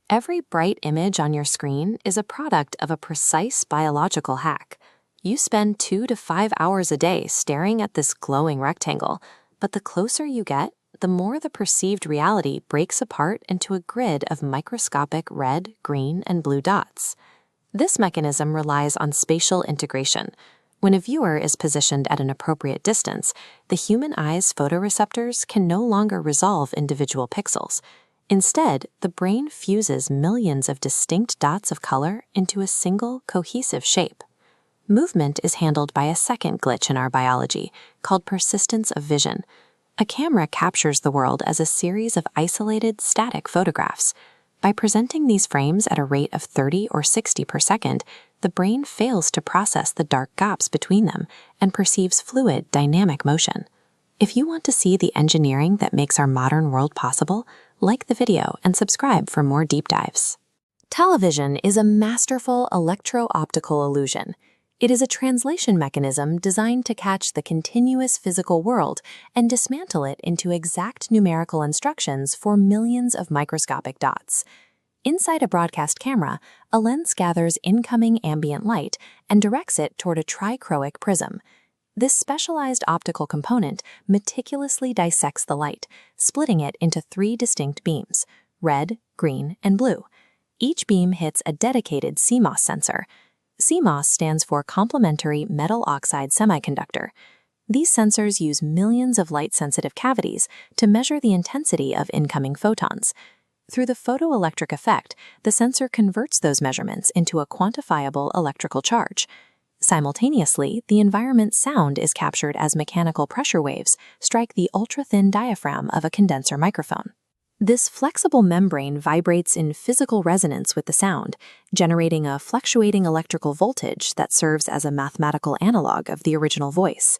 Every bright image on your screen is a product of a precise biological hack. You spend 2 to 5 hours a day staring at this glowing rectangle, but the closer you get, the more the perceived reality breaks apart into a grid of microscopic red, green, and blue dots. This mechanism relies on spatial integration. When a viewer is positioned at an appropriate distance, the human eye's photoreceptors can no longer resolve individual pixels. Instead, the brain fuses millions of distinct dots of color into a single, cohesive shape. Movement is handled by a second glitch in our biology, called persistence of vision. A camera captures the world as a series of isolated, static photographs. By presenting these frames at a rate of 30 or 60 per second, the brain fails to process the dark gaps between them and perceives fluid, dynamic motion. If you want to see the engineering that makes our modern world possible, like the video and subscribe for more deep dives. Television is a masterful electro-optical illusion. It is a translation mechanism designed to catch the continuous physical world and dismantle it into exact numerical instructions for millions of microscopic dots. Inside a broadcast camera, a lens gathers incoming ambient light and directs it toward a trichroic prism. This specialized optical component meticulously dissects the light, splitting it into 3 distinct beams: red, green, and blue. Each beam hits a dedicated CMOS sensor. CMOS stands for complementary metal oxide semiconductor. These sensors use millions of light-sensitive cavities to measure the intensity of incoming photons. Through the photoelectric effect, the sensor converts those measurements into a quantifiable electrical charge. Simultaneously, the environment's sound is captured as mechanical pressure waves strike the ultra-thin diaphragm of a condenser microphone. This flexible membrane vibrates in physical resonance with the sound, generating a fluctuating electrical voltage that serves as a mathematical analog of the original voice.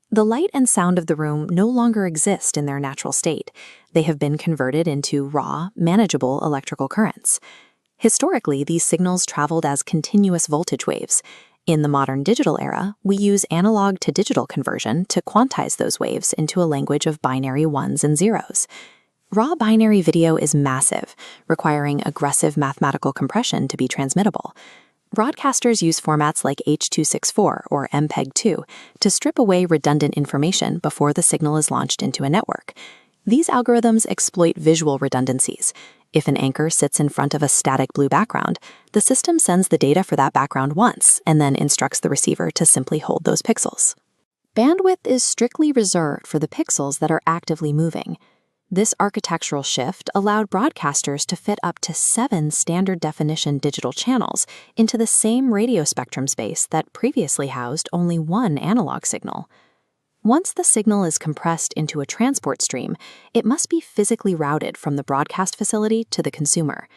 The light and sound of the room no longer exist in their natural state. They have been converted into raw, manageable electrical currents. Historically, these signals traveled as continuous voltage waves. In the modern digital era, we use analog to digital conversion to quantize those waves into a language of binary ones and zeros. Raw binary video is massive, requiring aggressive mathematical compression to be transmittable. Broadcasters use formats like H.264 or MPEG-2 to strip away redundant information before the signal is launched into a network. These algorithms exploit visual redundancies. If an anchor sits in front of a static blue background, the system sends the data for that background once and then instructs the receiver to simply hold those pixels. Bandwidth is strictly reserved for the pixels that are actively moving. This architectural shift allowed broadcasters to fit up to 7 standard-definition digital channels into the same radio spectrum space that previously housed only 1 analog signal. Once the signal is compressed into a transport stream, it must be physically routed from the broadcast facility to the consumer.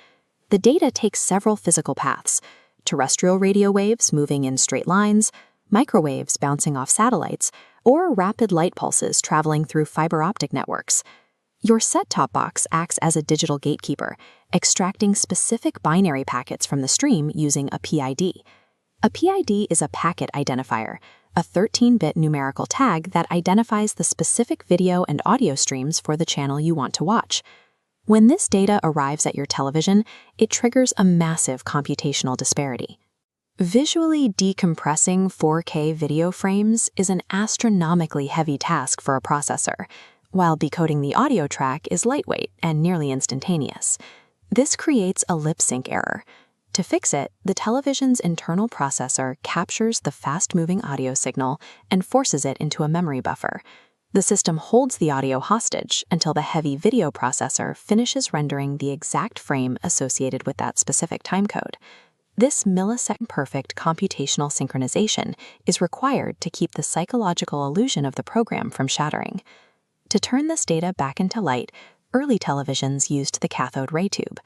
The data takes several physical paths: terrestrial radio waves moving in straight lines, microwaves bouncing off satellites, or rapid light pulses traveling through fiber optic networks. Your set-top box acts as a digital gatekeeper, extracting specific binary packets from the stream using a PID. A PID is a packet identifier, a 13-bit numerical tag that identifies the specific video and audio streams for the channel you want to watch. When this data arrives at your television, it triggers a massive computational disparity. Visually decompressing 4K video frames is an astronomically heavy task for a processor, while decoding the audio track is lightweight and nearly instantaneous. This creates a lip sync error. To fix it, the television's internal processor captures the fast-moving audio signal and forces it into a memory buffer. The system holds the audio hostage until the heavy video processor finishes rendering the exact frame associated with that specific timecode. This millisecond-perfect computational synchronization is required to keep the psychological illusion of the program from shattering. To turn this data back into light, early televisions used the cathode ray tube.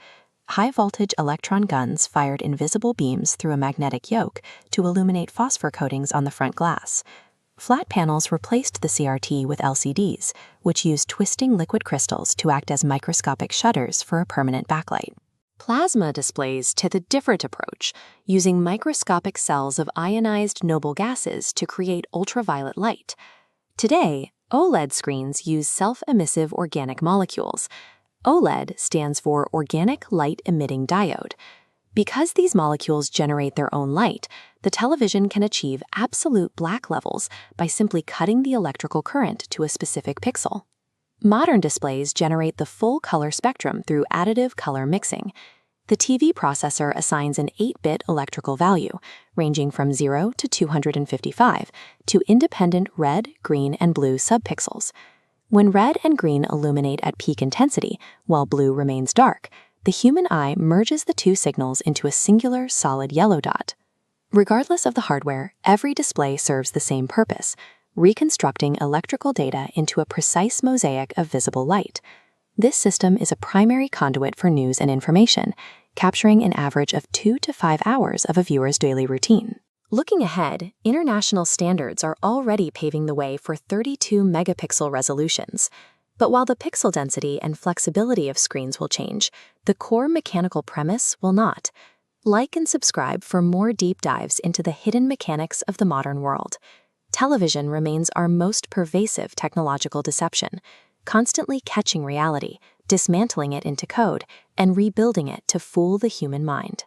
High-voltage electron guns fired invisible beams through a magnetic yoke to illuminate phosphor coatings on the front glass. Flat panels replaced the CRT with LCDs, which used twisting liquid crystals to act as microscopic shutters for a permanent backlight. Plasma displays took a different approach, using microscopic cells of ionized noble gases to create ultraviolet light. Today, OLED screens use self-emissive organic molecules. OLED stands for organic light-emitting diode. Because these molecules generate their own light, the television can achieve absolute black levels by simply cutting the electrical current to a specific pixel. Modern displays generate the full color spectrum through additive color mixing. The TV processor assigns an 8-bit electrical value, ranging from 0 to 255, to independent red, green, and blue subpixels. When red and green illuminate at peak intensity, while blue remains dark, the human eye merges the two signals into a singular solid yellow dot. Regardless of the hardware, every display serves the same purpose, reconstructing electrical data into a precise mosaic of visible light. This system is a primary conduit for news and information, capturing an average of 2 to 5 hours of a viewer's daily routine. Looking ahead, international standards are already paving the way for 32 megapixel resolutions. But while the pixel density and flexibility of screens will change, the core mechanical premise will not. Like and subscribe for more deep dives into the hidden mechanics of the modern world. Television remains our most pervasive technological deception, constantly catching reality, dismantling it into code, and rebuilding it to fool the human mind.